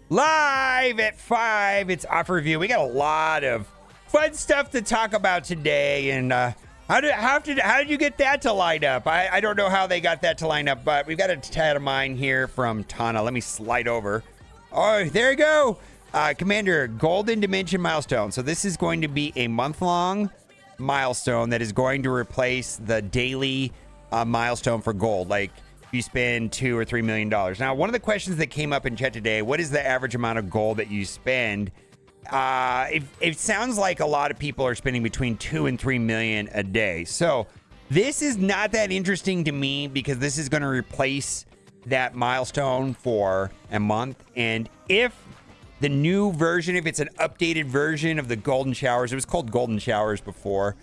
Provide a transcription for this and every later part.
live at 5. It's offer review. We got a lot of fun stuff to talk about today. And how did you get that to line up? I don't know how they got that to line up, but we've got a chat of mine here from Tana. Let me slide over. Oh, there you go. Commander, Golden Dimension Milestone. So this is going to be a month-long milestone that is going to replace the daily milestone for gold. Like, you spend $2 or $3 million. Now, one of the questions that came up in chat today, what is the average amount of gold that you spend? It sounds like a lot of people are spending between 2 and 3 million a day. So this is not that interesting to me because this is going to replace that milestone for a month. And if the new version, if it's an updated version of the Golden Showers, it was called Golden Showers before.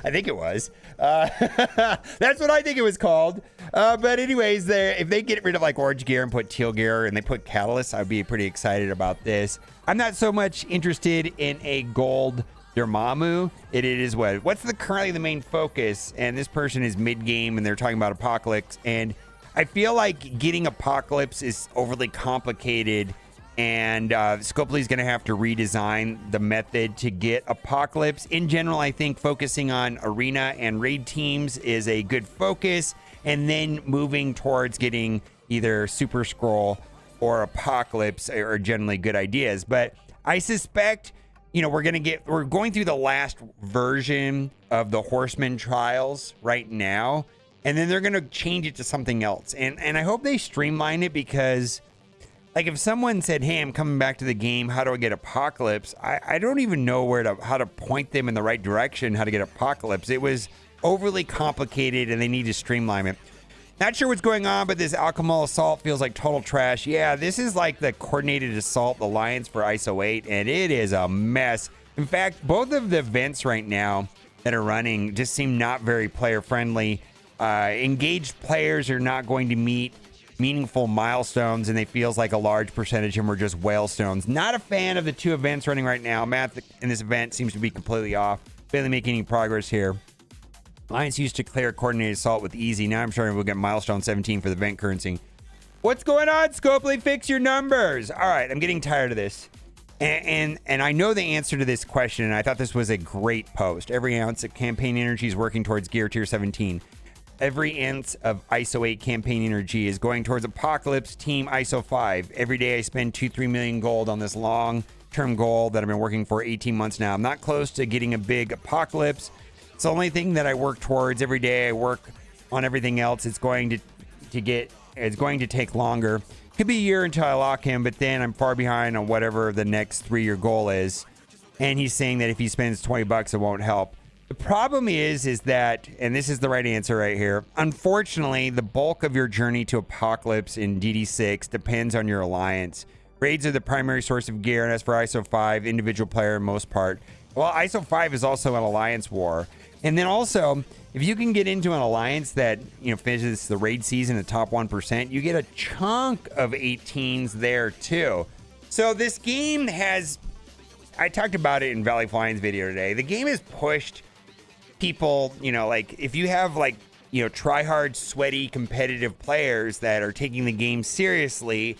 I think it was. That's what I think it was called. But anyways, if they get rid of like orange gear and put teal gear and they put catalyst, I'd be pretty excited about this. I'm not so much interested in a gold Dormammu. It is what's currently the main focus. And this person is mid-game and they're talking about Apocalypse. And I feel like getting Apocalypse is overly complicated. And Scopely is going to have to redesign the method to get Apocalypse. In general, I think focusing on arena and raid teams is a good focus. And then moving towards getting either Super Scroll or Apocalypse are generally good ideas. But I suspect, we're going through the last version of the Horseman trials right now. And then they're going to change it to something else. And I hope they streamline it because, like, if someone said, hey, I'm coming back to the game, how do I get Apocalypse? I don't even know how to point them in the right direction, how to get Apocalypse. It was overly complicated and they need to streamline it. Not sure what's going on, but this Alchemical Assault feels like total trash. Yeah, this is like the Coordinated Assault Alliance for ISO 8, and it is a mess. In fact, both of the events right now that are running just seem not very player-friendly. Engaged players are not going to meet meaningful milestones, and they feels like a large percentage of them are just whalestones. Not a fan of the two events running right now. Math in this event seems to be completely off. Barely making any progress here. Alliance used to clear Coordinated Assault with easy. Now I'm sure we'll get milestone 17 for the event currency. What's going on, Scopely? Fix your numbers. All right, I'm getting tired of this. And I know the answer to this question, and I thought this was a great post. Every ounce of campaign energy is working towards Gear Tier 17. Every ounce of ISO 8 campaign energy is going towards Apocalypse Team ISO 5. Every day I spend 2-3 million gold on this long-term goal that I've been working for 18 months now. I'm not close to getting a big Apocalypse. It's the only thing that I work towards. Every day I work on everything else. It's going to take longer. Could be a year until I lock him, but then I'm far behind on whatever the next 3-year goal is. And he's saying that if he spends $20, it won't help. The problem is that, and this is the right answer right here, unfortunately, the bulk of your journey to Apocalypse in DD6 depends on your alliance. Raids are the primary source of gear, and as for ISO 5, individual player in most part. Well, ISO 5 is also an alliance war. And then also, if you can get into an alliance that, finishes the raid season at top 1%, you get a chunk of 18s there too. So this game I talked about it in Valley Flying's video today. The game has pushed people, like if you have try hard, sweaty, competitive players that are taking the game seriously,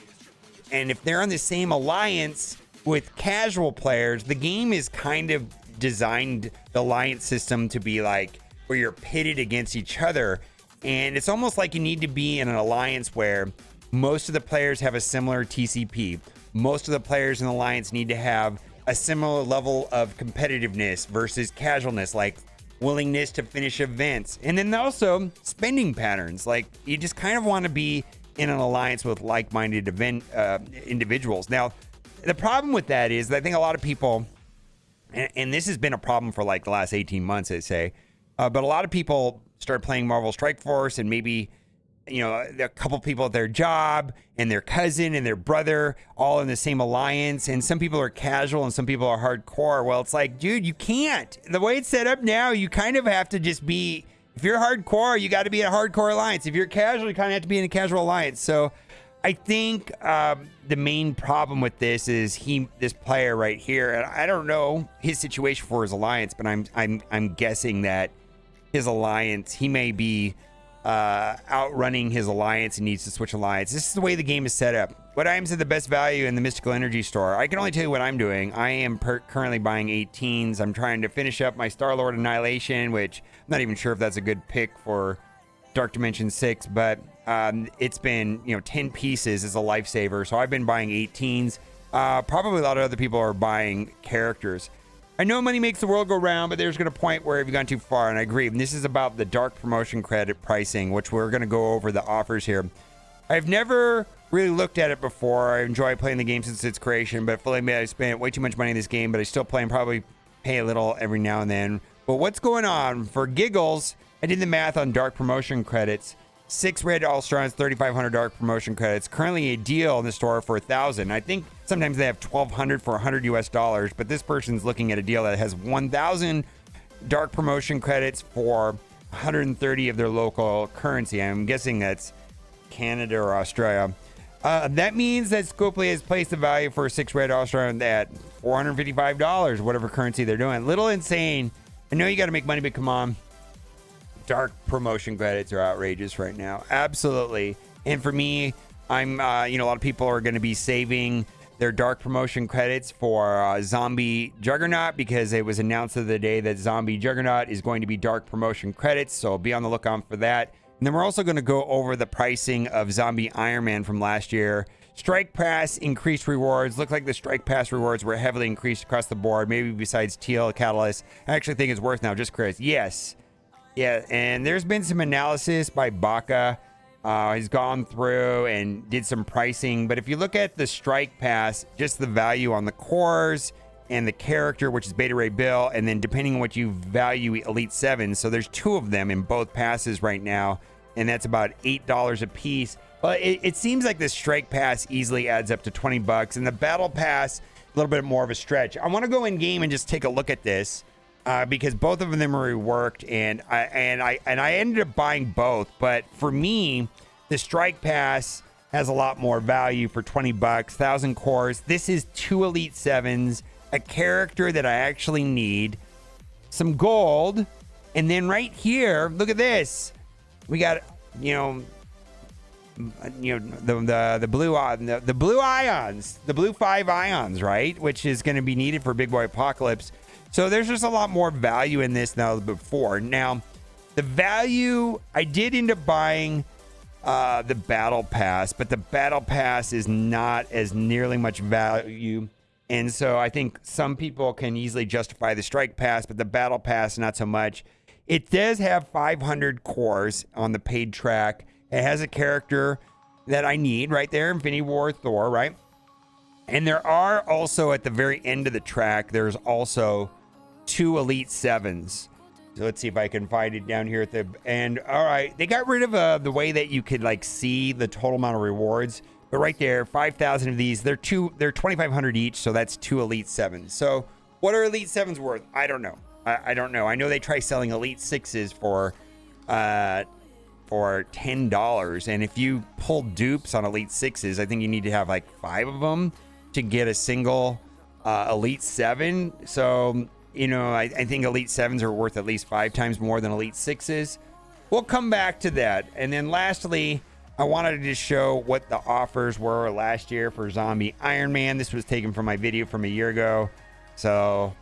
and if they're on the same alliance with casual players, the game is kind of designed the alliance system to be like where you're pitted against each other. And it's almost like you need to be in an alliance where most of the players have a similar TCP. Most of the players in the alliance need to have a similar level of competitiveness versus casualness, like willingness to finish events. And then also spending patterns. Like, you just kind of want to be in an alliance with like-minded individuals. Now, the problem with that is that I think a lot of people, and this has been a problem for like the last 18 months, I'd say, but a lot of people start playing Marvel Strike Force, and maybe, a couple people at their job and their cousin and their brother all in the same alliance, and some people are casual and some people are hardcore. Well, it's like, dude, you can't. The way it's set up now, you kind of have to just be, if you're hardcore, you got to be a hardcore alliance. If you're casual, you kind of have to be in a casual alliance. So I think the main problem with this is this player right here, and I don't know his situation for his alliance, but I'm guessing that his alliance, he may be outrunning his alliance and needs to switch alliance. This is the way the game is set up. what items are the best value in the Mystical Energy store? I can only tell you what I'm doing. I am currently buying 18s. I'm trying to finish up my Star-Lord Annihilation, which I'm not even sure if that's a good pick for Dark Dimension 6, but it's been, 10 pieces is a lifesaver. So I've been buying 18s. Probably a lot of other people are buying characters. I know money makes the world go round, but there's going to a point where you've gone too far, and I agree. And this is about the dark promotion credit pricing, which we're going to go over the offers here. I've never really looked at it before. I enjoy playing the game since its creation, but fully admit I spent way too much money in this game, but I still play and probably pay a little every now and then. But what's going on? For giggles, I did the math on dark promotion credits. 6 red All-Stars, 3,500 dark promotion credits. Currently a deal in the store for 1,000. I think sometimes they have 1,200 for $100 US, but this person's looking at a deal that has 1,000 dark promotion credits for 130 of their local currency. I'm guessing that's Canada or Australia. That means that Scopely has placed the value for 6 red All-Star at $455, whatever currency they're doing. Little insane. I know you got to make money, but come on. Dark promotion credits are outrageous right now. Absolutely. And for me, I'm, a lot of people are going to be saving their dark promotion credits for Zombie Juggernaut because it was announced the other day that Zombie Juggernaut is going to be dark promotion credits. So be on the lookout for that. And then we're also going to go over the pricing of Zombie Iron Man from last year. Strike Pass increased rewards. Look like the Strike Pass rewards were heavily increased across the board. Maybe besides Teal Catalyst. I actually think it's worth now. Just Chris. Yes. Yeah, and there's been some analysis by Baca. He's gone through and did some pricing. But if you look at the Strike Pass, just the value on the cores and the character, which is Beta Ray Bill, and then depending on what you value Elite 7. So there's 2 of them in both passes right now, and that's about $8 a piece. But it seems like the Strike Pass easily adds up to $20, and the Battle Pass, a little bit more of a stretch. I want to go in game and just take a look at this. Because both of them are reworked, and I ended up buying both. But for me, the Strike Pass has a lot more value for $20, 1,000 cores. This is 2 Elite 7s, a character that I actually need, some gold, and then right here, look at this. We got the blue the blue ions, the blue 5 ions, right? Which is going to be needed for Big Boy Apocalypse. So there's just a lot more value in this now than before. Now, the value, I did end up buying the Battle Pass, but the Battle Pass is not as nearly much value. And so I think some people can easily justify the Strike Pass, but the Battle Pass, not so much. It does have 500 cores on the paid track. It has a character that I need right there, Infinity War Thor, right? And there are also, at the very end of the track, there's also 2 Elite 7s. So let's see if I can find it down here at the end. All right, they got rid of the way that you could see the total amount of rewards. But right there, 5,000 of these. They're 2,500 each, so that's 2 Elite 7s. So what are Elite 7s worth? I don't know. I don't know. I know they try selling Elite 6s for $10. And if you pull dupes on Elite 6s, I think you need to have 5 of them to get a single Elite 7. So, I think Elite 7s are worth at least 5 times more than Elite 6s. We'll come back to that. And then lastly, I wanted to just show what the offers were last year for Zombie Iron Man. This was taken from my video from a year ago. So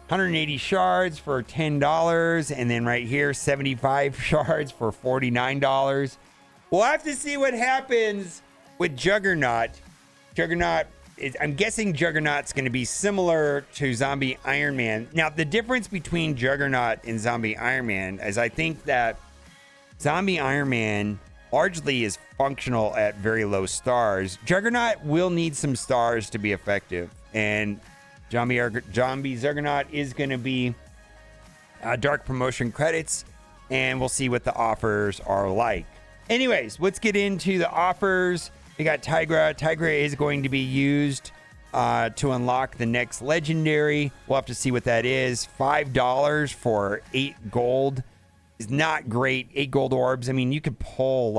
180 shards for $10. And then right here, 75 shards for $49. We'll have to see what happens with Juggernaut. I'm guessing Juggernaut's going to be similar to Zombie Iron Man. Now, the difference between Juggernaut and Zombie Iron Man is I think that Zombie Iron Man largely is functional at very low stars. Juggernaut will need some stars to be effective. And Zombie Juggernaut is going to be dark promotion credits. And we'll see what the offers are like. Anyways, let's get into the offers. We got Tigra. Tigra is going to be used to unlock the next legendary. We'll have to see what that is. $5 for 8 gold is not great. 8 gold orbs. I mean, you could pull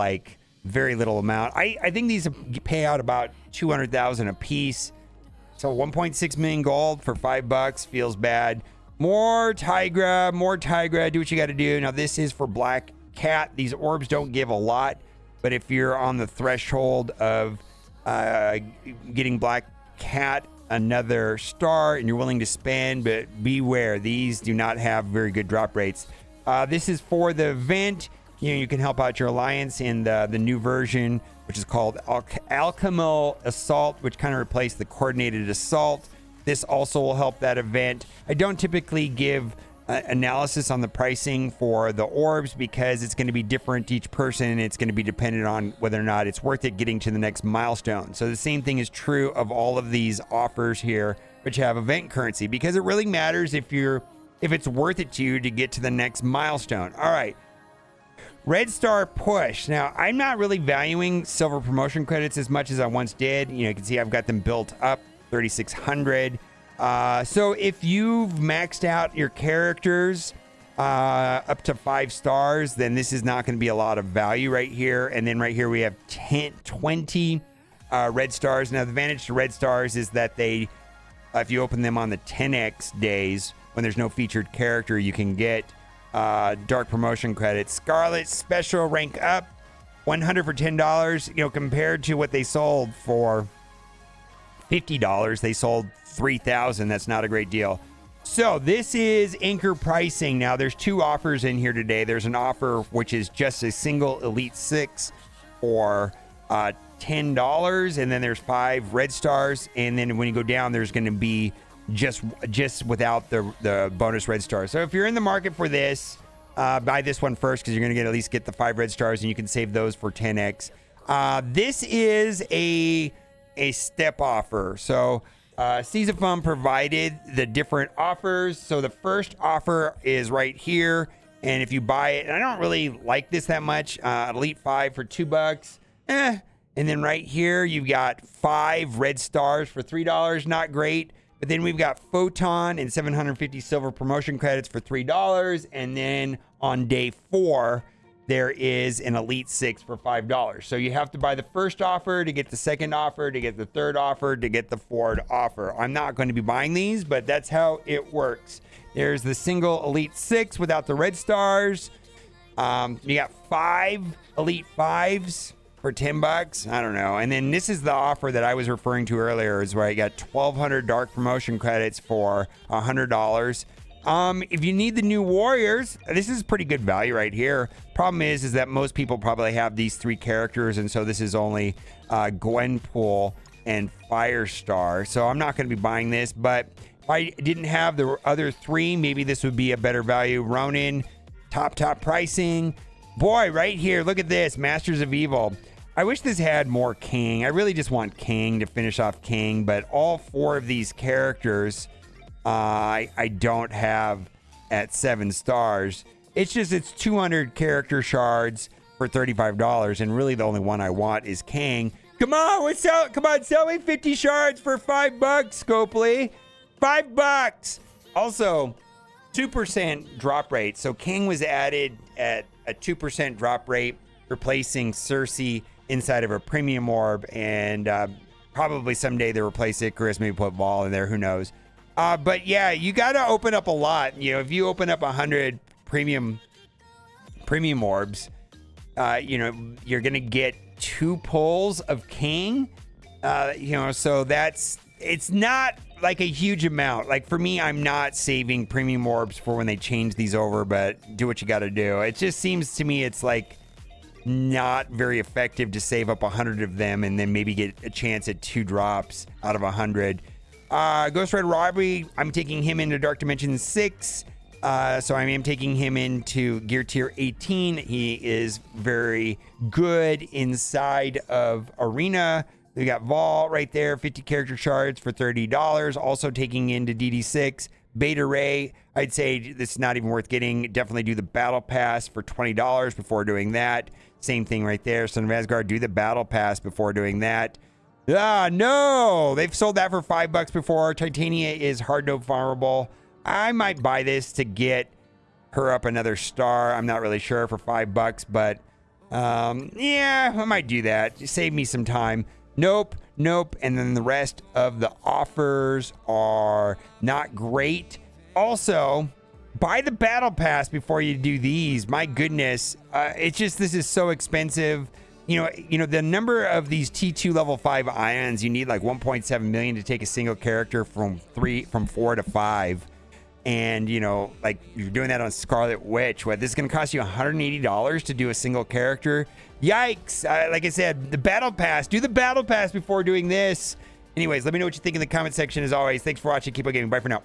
very little amount. I think these pay out about 200,000 a piece. So 1.6 million gold for $5 feels bad. More Tigra. Do what you got to do. Now this is for Black Cat. These orbs don't give a lot. But if you're on the threshold of getting Black Cat another star, and you're willing to spend, but beware, these do not have very good drop rates. This is for the event. You can help out your alliance in the new version, which is called Alchemical Assault, which kind of replaced the Coordinated Assault. This also will help that event. I don't typically give analysis on the pricing for the orbs because it's going to be different to each person. It's going to be dependent on whether or not it's worth it getting to the next milestone. So the same thing is true of all of these offers here, which have event currency, because it really matters if it's worth it to you to get to the next milestone. All right. Red Star Push. Now, I'm not really valuing silver promotion credits as much as I once did. You can see I've got them built up, 3,600. So if you've maxed out your characters up to 5 stars, then this is not going to be a lot of value right here. And then right here we have 20 red stars. Now, the advantage to red stars is that they, if you open them on the 10x days when there's no featured character, you can get dark promotion credits. Scarlet special rank up 100 for $10. Compared to what they sold for $50, they sold 3,000. That's not a great deal. So this is anchor pricing. Now there's 2 offers in here today. There's an offer which is just a single Elite 6 for $10, and then there's 5 red stars, and then when you go down, there's going to be just without the bonus red stars. So if you're in the market for this, buy this one first, because you're going to at least get the 5 red stars, and you can save those for 10x. This is a step offer. So Caesarfund provided the different offers. So the first offer is right here, and if you buy it, and I don't really like this that much, Elite 5 for $2, and then right here you've got 5 red stars for $3, not great. But then we've got Photon and 750 silver promotion credits for $3, and then on day 4 there is an Elite 6 for $5. So you have to buy the first offer to get the second offer, to get the third offer, to get the fourth offer. I'm not going to be buying these, but that's how it works. There's the single Elite 6 without the red stars. You got 5 Elite 5s for $10. I don't know. And then this is the offer that I was referring to earlier, is where I got 1,200 dark promotion credits for $100. If you need the new warriors, this is pretty good value right here. Problem is that most people probably have these 3 characters, and so this is only Gwenpool and Firestar. So I'm not going to be buying this, but if I didn't have the other 3, maybe this would be a better value. Ronin, top pricing. Boy, right here, look at this, Masters of Evil. I wish this had more King. I really just want King to finish off King, but all 4 of these characters I don't have at 7 stars. It's 200 character shards for $35, and really the only one I want is King. Come on, sell me 50 shards for $5, Scopely. $5. Also, 2% drop rate. So King was added at a 2% drop rate, replacing Cersei inside of a premium orb, and probably someday they'll replace Icarus, maybe put Vol in there, who knows. But yeah, you got to open up a lot. If you open up 100 premium orbs, you're going to get 2 pulls of King. So it's not like a huge amount. Like for me, I'm not saving premium orbs for when they change these over, but do what you got to do. It just seems to me it's like not very effective to save up 100 of them and then maybe get a chance at 2 drops out of 100. Ghost Red Robbery, I'm taking him into Dark Dimension 6. So I am taking him into Gear Tier 18. He is very good inside of Arena. We got Vol right there, 50 character shards for $30. Also taking into DD6. Beta Ray, I'd say this is not even worth getting. Definitely do the Battle Pass for $20 before doing that. Same thing right there. Son of Asgard, do the Battle Pass before doing that. No! They've sold that for $5 before. Titania is hard no farmable. I might buy this to get her up another star. I'm not really sure for $5, but yeah, I might do that. Just save me some time. Nope. And then the rest of the offers are not great. Also, buy the Battle Pass before you do these. My goodness. This is so expensive. The number of these T2 level 5 ions, you need like 1.7 million to take a single character from 4 to 5. And, like you're doing that on Scarlet Witch. What, this is going to cost you $180 to do a single character? Yikes. Like I said, the Battle Pass. Do the Battle Pass before doing this. Anyways, let me know what you think in the comment section as always. Thanks for watching. Keep on gaming. Bye for now.